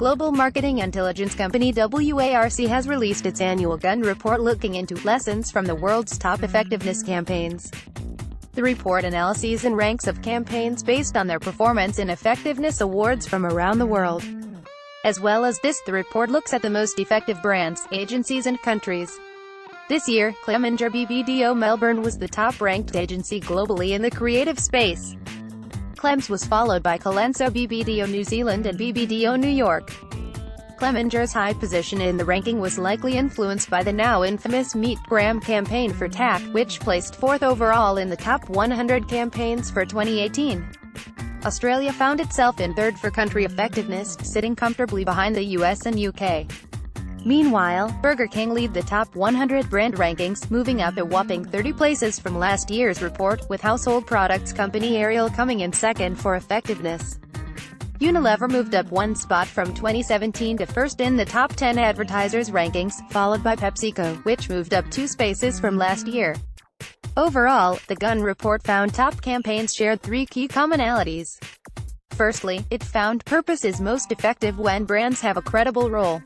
global marketing intelligence company WARC has released its annual Gunn Report looking into lessons from the world's top effectiveness campaigns. The report analyses and ranks of campaigns based on their performance in effectiveness awards from around the world. As well as this, the report looks at the most effective brands, agencies and countries. This year, Clemenger BBDO Melbourne was the top-ranked agency globally in the creative space. Clems was followed by Colenso BBDO New Zealand and BBDO New York. Clemenger's high position in the ranking was likely influenced by the now infamous Meet Graham campaign for TAC, which placed 4th overall in the top 100 campaigns for 2018. Australia found itself in 3rd for country effectiveness, sitting comfortably behind the US and UK. Meanwhile, Burger King lead the top 100 brand rankings, moving up a whopping 30 places from last year's report, with household products company Ariel coming in 2nd for effectiveness. Unilever moved up 1 spot from 2017 to 1st in the top 10 advertisers rankings, followed by PepsiCo, which moved up 2 spaces from last year. Overall, the Gunn Report found top campaigns shared 3 key commonalities. Firstly, it found purpose is most effective when brands have a credible role.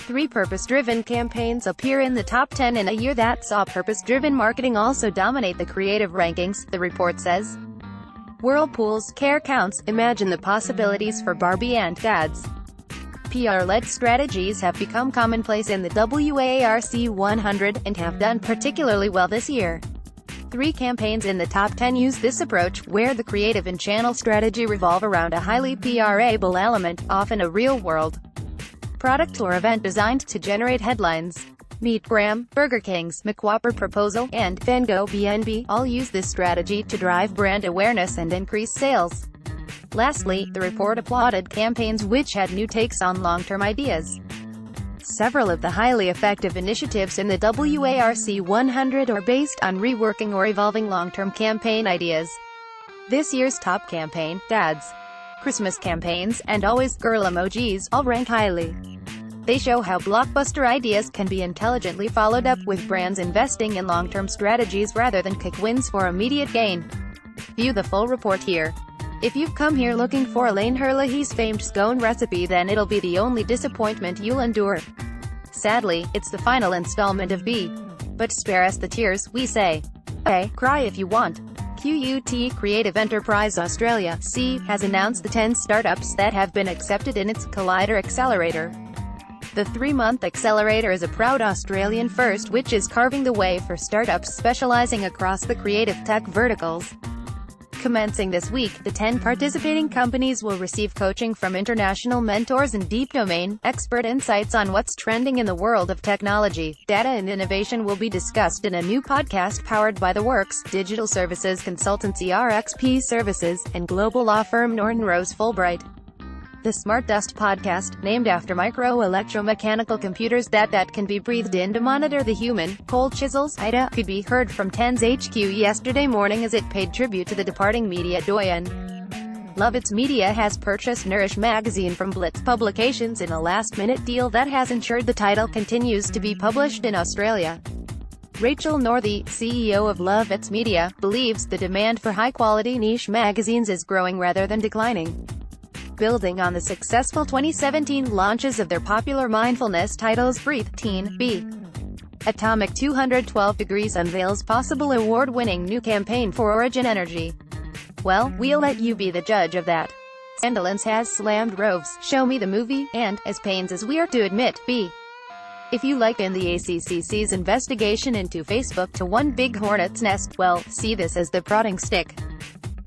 3 purpose-driven campaigns appear in the top 10 in a year that saw purpose-driven marketing also dominate the creative rankings, the report says. Whirlpool's Care Counts, imagine the possibilities for Barbie and dads. PR-led strategies have become commonplace in the WARC 100, and have done particularly well this year. 3 campaigns in the top 10 use this approach, where the creative and channel strategy revolve around a highly PR-able element, often a real-world product or event designed to generate headlines. Meet Graham, Burger King's McWhopper Proposal, and Van Gogh BNB all use this strategy to drive brand awareness and increase sales. Lastly, the report applauded campaigns which had new takes on long-term ideas. Several of the highly effective initiatives in the WARC 100 are based on reworking or evolving long-term campaign ideas. This year's top campaign, Dads, Christmas campaigns, and Always Girl emojis, all rank highly. They show how blockbuster ideas can be intelligently followed up with brands investing in long-term strategies rather than quick wins for immediate gain. View the full report here. If you've come here looking for Elaine Herlihy's famed scone recipe, then it'll be the only disappointment you'll endure. Sadly, it's the final installment of B. But spare us the tears, we say. A. Cry if you want. QUT Creative Enterprise Australia (C) has announced the 10 startups that have been accepted in its Collider Accelerator. The 3-month accelerator is a proud Australian first, which is carving the way for startups specializing across the creative tech verticals. Commencing this week, the 10 participating companies will receive coaching from international mentors and deep domain, expert insights on what's trending in the world of technology. Data and innovation will be discussed in a new podcast powered by the WARC, digital services consultancy RXP Services, and global law firm Norton Rose Fulbright. The Smart Dust podcast, named after micro-electromechanical computers that can be breathed in to monitor the human, cold chisels, IDA, could be heard from 10's HQ yesterday morning as it paid tribute to the departing media doyen. Lovitz Media has purchased Nourish magazine from Blitz Publications in a last-minute deal that has ensured the title continues to be published in Australia. Rachel Northey, CEO of Lovitz Media, believes the demand for high-quality niche magazines is growing rather than declining. Building on the successful 2017 launches of their popular mindfulness titles Breathe, Teen, B. Atomic 212 Degrees unveils possible award-winning new campaign for Origin Energy. Well, we'll let you be the judge of that. Sandilands has slammed Rove's Show Me the Movie, and, as pains as we are to admit, B. If you like in the ACCC's investigation into Facebook to one big hornet's nest, well, see this as the prodding stick.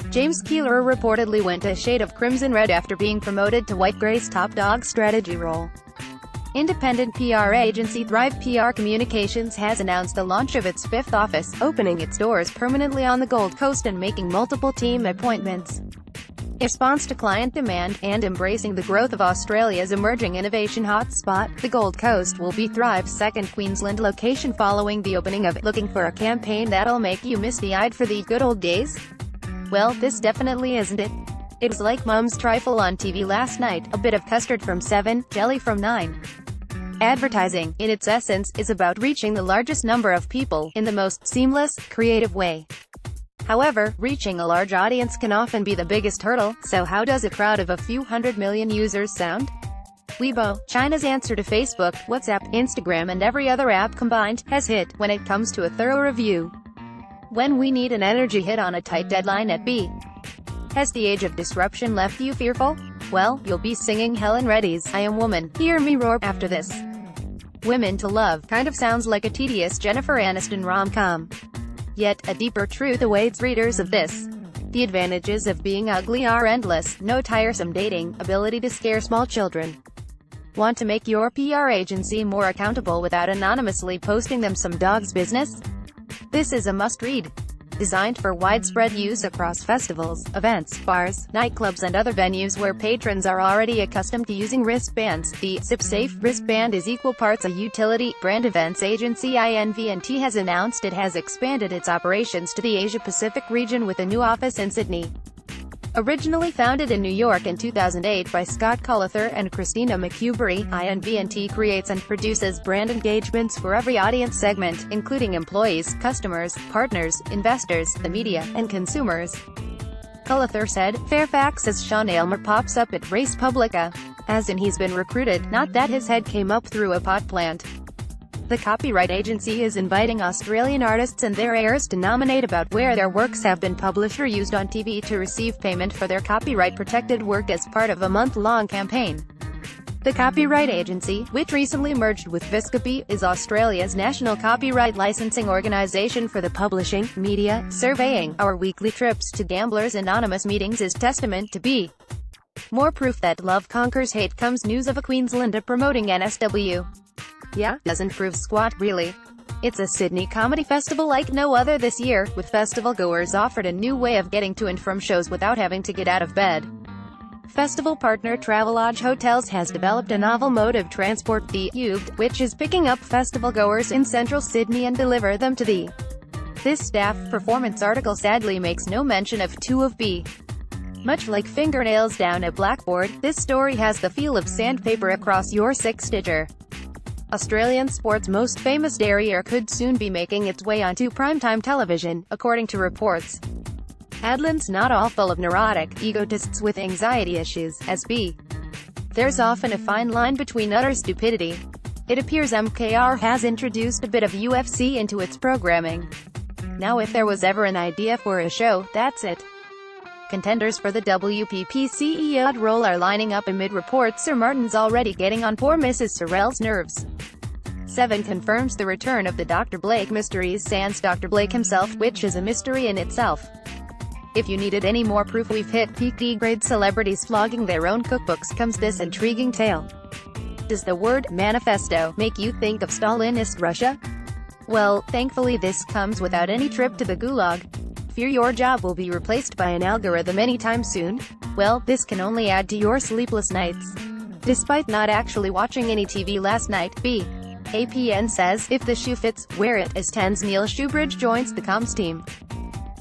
James Keeler reportedly went a shade of crimson red after being promoted to White Gray's top dog strategy role. Independent PR agency Thrive PR Communications has announced the launch of its 5th office, opening its doors permanently on the Gold Coast and making multiple team appointments. In response to client demand, and embracing the growth of Australia's emerging innovation hotspot, the Gold Coast will be Thrive's 2nd Queensland location following the opening of it. Looking for a campaign that'll make you misty-eyed for the good old days? Well, this definitely isn't it. It was like Mum's trifle on TV last night, a bit of custard from 7, jelly from 9. Advertising, in its essence, is about reaching the largest number of people, in the most seamless, creative way. However, reaching a large audience can often be the biggest hurdle, so how does a crowd of a few 100 million users sound? Weibo, China's answer to Facebook, WhatsApp, Instagram and every other app combined, has hit, when it comes to a thorough review. When we need an energy hit on a tight deadline at B. Has the age of disruption left you fearful? Well, you'll be singing Helen Reddy's I Am Woman, Hear Me Roar after this. Women to Love kind of sounds like a tedious Jennifer Aniston rom-com. Yet, a deeper truth awaits readers of this. The advantages of being ugly are endless: no tiresome dating, ability to scare small children. Want to make your PR agency more accountable without anonymously posting them some dog's business? This is a must-read. Designed for widespread use across festivals, events, bars, nightclubs and other venues where patrons are already accustomed to using wristbands, the SipSafe wristband is equal parts a utility. Brand events agency INVNT has announced it has expanded its operations to the Asia-Pacific region with a new office in Sydney. Originally founded in New York in 2008 by Scott Colenso and Christina McHugh, INVNT creates and produces brand engagements for every audience segment, including employees, customers, partners, investors, the media, and consumers. Colenso said, Fairfax as Sean Aylmer pops up at Race Publica. As in he's been recruited, not that his head came up through a pot plant. The copyright agency is inviting Australian artists and their heirs to nominate about where their works have been published or used on TV to receive payment for their copyright-protected work as part of a month-long campaign. The copyright agency, which recently merged with Viscopy, is Australia's national copyright licensing organisation for the publishing, media, surveying. Our weekly trips to Gamblers Anonymous meetings is testament to B. More proof that love conquers hate comes news of a Queenslander promoting NSW. Yeah, doesn't prove squat, really. It's a Sydney comedy festival like no other this year, with festival goers offered a new way of getting to and from shows without having to get out of bed. Festival partner Travelodge Hotels has developed a novel mode of transport, the Cubed, which is picking up festival goers in central Sydney and deliver them to the. This staff performance article sadly makes no mention of two of B. Much like fingernails down a blackboard, this story has the feel of sandpaper across your six-stitcher. Australian sport's most famous derriere could soon be making its way onto primetime television, according to reports. Adland's not all full of neurotic egotists with anxiety issues, as B. There's often a fine line between utter stupidity. It appears MKR has introduced a bit of UFC into its programming. Now if there was ever an idea for a show, that's it. Contenders for the WPP CEO role are lining up amid reports Sir Martin's already getting on poor Mrs. Sorrell's nerves. 7 confirms the return of the Dr. Blake mysteries sans Dr. Blake himself, which is a mystery in itself. If you needed any more proof we've hit peak D-grade celebrities flogging their own cookbooks comes this intriguing tale. Does the word manifesto make you think of Stalinist Russia? Well, thankfully this comes without any trip to the gulag. Fear your job will be replaced by an algorithm anytime soon? Well, this can only add to your sleepless nights. Despite not actually watching any TV last night, APN says, if the shoe fits, wear it, as 10's Neil Shoebridge joins the comms team.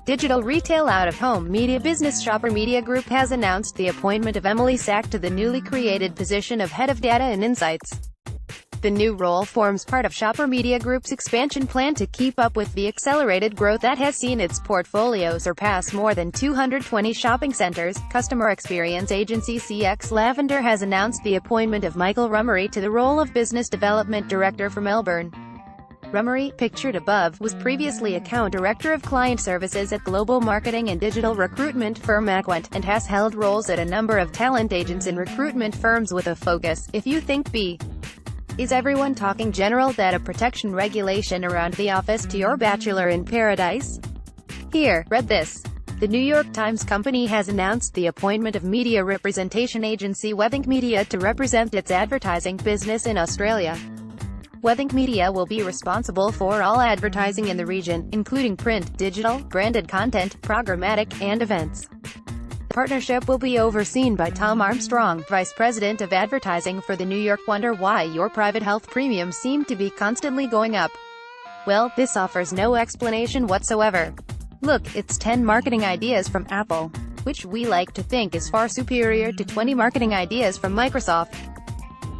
Digital retail out-of-home media business Shopper Media Group has announced the appointment of Emily Sack to the newly created position of Head of Data and Insights. The new role forms part of Shopper Media Group's expansion plan to keep up with the accelerated growth that has seen its portfolio surpass more than 220 shopping centers. Customer experience agency CX Lavender has announced the appointment of Michael Rummery to the role of Business Development Director for Melbourne. Rummery, pictured above, was previously Account Director of Client Services at global marketing and digital recruitment firm Aquant, and has held roles at a number of talent agents and recruitment firms with a focus. If you think Is everyone talking general data protection regulation around the office to your bachelor in paradise? Here, read this. The New York Times Company has announced the appointment of media representation agency Wethink Media to represent its advertising business in Australia. Wethink Media will be responsible for all advertising in the region, including print, digital, branded content, programmatic, and events. The partnership will be overseen by Tom Armstrong, Vice President of Advertising for the New York. Wonder why your private health premiums seem to be constantly going up? Well, this offers no explanation whatsoever. Look, it's 10 marketing ideas from Apple, which we like to think is far superior to 20 marketing ideas from Microsoft.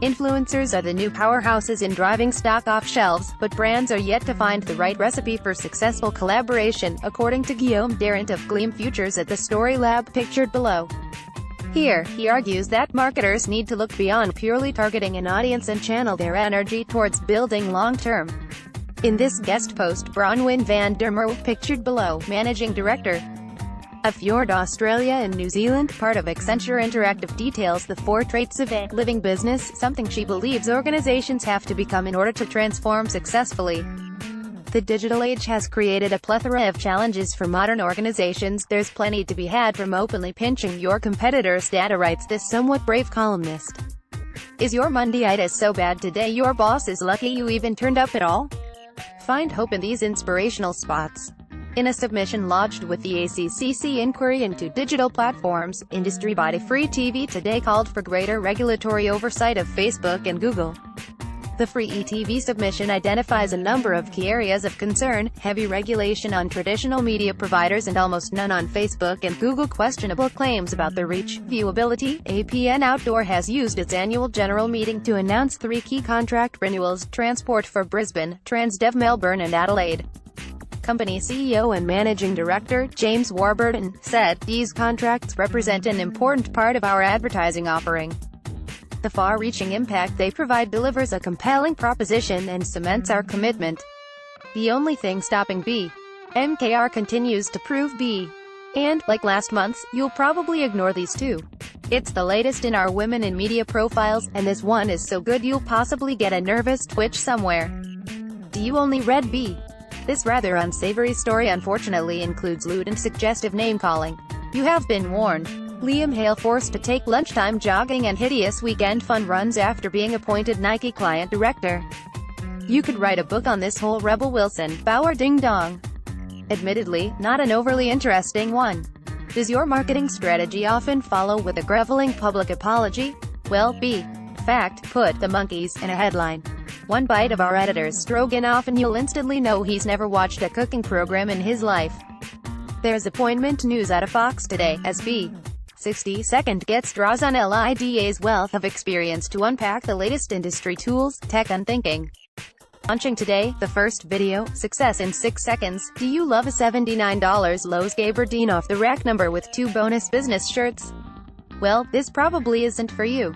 Influencers are the new powerhouses in driving stock off shelves, but brands are yet to find the right recipe for successful collaboration, according to Guillaume Darrant of Gleam Futures at the Story Lab, pictured below. Here, he argues that marketers need to look beyond purely targeting an audience and channel their energy towards building long-term. In this guest post, Bronwyn van der Merwe, pictured below, managing director of Fjord Australia and New Zealand, part of Accenture Interactive, details the 4 traits of a living business, something she believes organizations have to become in order to transform successfully. The digital age has created a plethora of challenges for modern organizations. There's plenty to be had from openly pinching your competitors' data, writes this somewhat brave columnist. Is your Mondayitis so bad today your boss is lucky you even turned up at all? Find hope in these inspirational spots. In a submission lodged with the ACCC inquiry into digital platforms, industry body Free TV Today called for greater regulatory oversight of Facebook and Google. The Free TV submission identifies a number of key areas of concern: heavy regulation on traditional media providers and almost none on Facebook and Google, questionable claims about their reach, viewability. APN Outdoor has used its annual general meeting to announce 3 key contract renewals: Transport for Brisbane, Transdev Melbourne and Adelaide. Company CEO and Managing Director, James Warburton, said, "These contracts represent an important part of our advertising offering. The far-reaching impact they provide delivers a compelling proposition and cements our commitment. The only thing stopping MKR continues to prove B. And, like last month's, you'll probably ignore these 2. It's the latest in our women in media profiles, and this one is so good you'll possibly get a nervous twitch somewhere. Do you only read B? This rather unsavory story unfortunately includes lewd and suggestive name-calling. You have been warned." Liam Hale forced to take lunchtime jogging and hideous weekend fun runs after being appointed Nike client director. You could write a book on this whole Rebel Wilson Bauer ding-dong. Admittedly, not an overly interesting one. Does your marketing strategy often follow with a groveling public apology? Well, fact, put the monkeys in a headline. One bite of our editor's stroganoff and you'll instantly know he's never watched a cooking program in his life. There's appointment news out of Fox today, as 60-second gets draws on LIDA's wealth of experience to unpack the latest industry tools, tech and thinking. Launching today, the first video, Success in 6 Seconds. Do you love a $79 Lowe's Gabardine off the rack number with 2 bonus business shirts? Well, this probably isn't for you.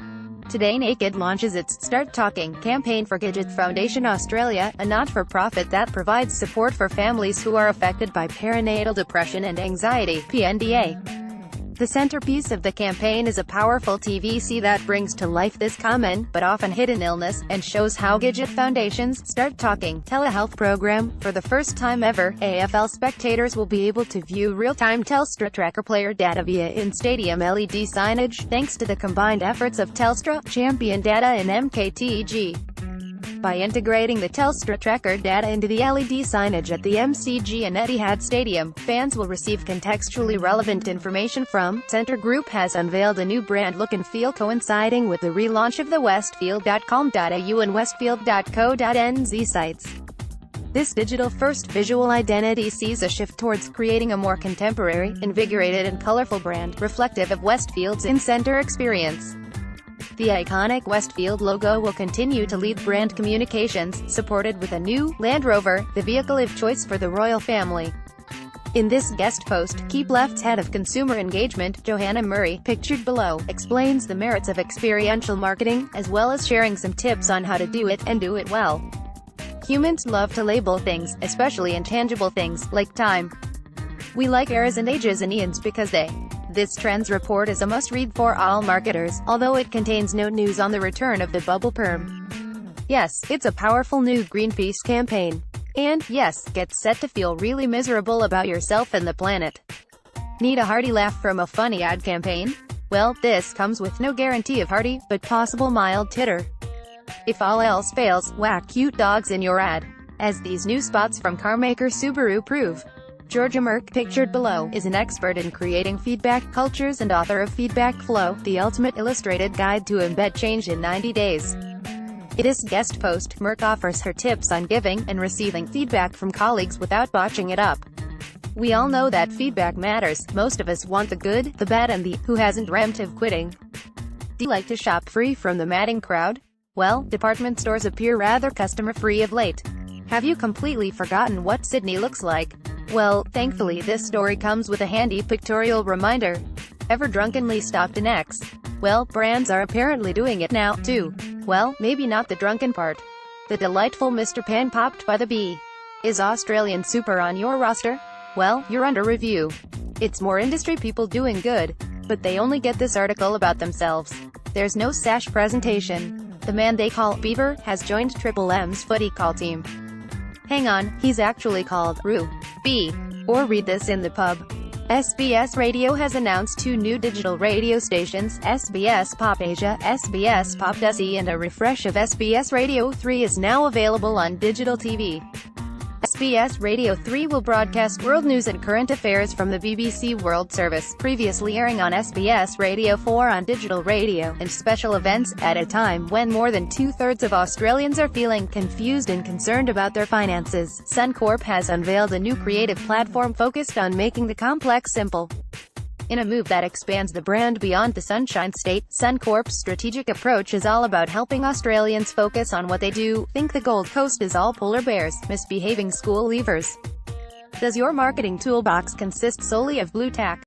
Today Naked launches its Start Talking campaign for Gidget Foundation Australia, a not-for-profit that provides support for families who are affected by perinatal depression and anxiety, PNDA. The centerpiece of the campaign is a powerful TVC that brings to life this common, but often hidden illness, and shows how Gidget Foundation's Start Talking telehealth program. For the first time ever, AFL spectators will be able to view real-time Telstra tracker player data via in-stadium LED signage, thanks to the combined efforts of Telstra, Champion Data and MKTG. By integrating the Telstra tracker data into the LED signage at the MCG and Etihad Stadium, fans will receive contextually relevant information from. Centre Group has unveiled a new brand look and feel coinciding with the relaunch of the Westfield.com.au and Westfield.co.nz sites. This digital-first visual identity sees a shift towards creating a more contemporary, invigorated and colourful brand, reflective of Westfield's in-centre experience. The iconic Westfield logo will continue to lead brand communications, supported with a new Land Rover, the vehicle of choice for the royal family. In this guest post, Keep Left's head of consumer engagement, Johanna Murray, pictured below, explains the merits of experiential marketing, as well as sharing some tips on how to do it, and do it well. Humans love to label things, especially intangible things, like time. We like eras and ages and eons because This trends report is a must-read for all marketers, although it contains no news on the return of the bubble perm. Yes, it's a powerful new Greenpeace campaign. And, yes, get set to feel really miserable about yourself and the planet. Need a hearty laugh from a funny ad campaign? Well, this comes with no guarantee of hearty, but possible mild titter. If all else fails, whack cute dogs in your ad. As these new spots from carmaker Subaru prove. Georgia Merck, pictured below, is an expert in creating feedback cultures and author of Feedback Flow, the ultimate illustrated guide to embed change in 90 days. In this guest post, Merck offers her tips on giving and receiving feedback from colleagues without botching it up. We all know that feedback matters. Most of us want the good, the bad and the who hasn't dreamt of quitting. Do you like to shop free from the matting crowd? Well, department stores appear rather customer-free of late. Have you completely forgotten what Sydney looks like? Well, thankfully this story comes with a handy pictorial reminder. Ever drunkenly stopped an ex? Well, brands are apparently doing it now, too. Well, maybe not the drunken part. The delightful Mr. Pan popped by the bee. Is Australian Super on your roster? Well, you're under review. It's more industry people doing good, but they only get this article about themselves. There's no sash presentation. The man they call Beaver has joined Triple M's footy call team. Hang on, he's actually called Roo B. Or read this in the pub. SBS Radio has announced 2 new digital radio stations, SBS Pop Asia, SBS Pop Desi, and a refresh of SBS Radio 3 is now available on digital TV. SBS Radio 3 will broadcast world news and current affairs from the BBC World Service, previously airing on SBS Radio 4 on digital radio, and special events, at a time when more than 2/3 of Australians are feeling confused and concerned about their finances. Suncorp has unveiled a new creative platform focused on making the complex simple. In a move that expands the brand beyond the Sunshine State, Suncorp's strategic approach is all about helping Australians focus on what they do. Think the Gold Coast is all polar bears, misbehaving school leavers. Does your marketing toolbox consist solely of blue tack?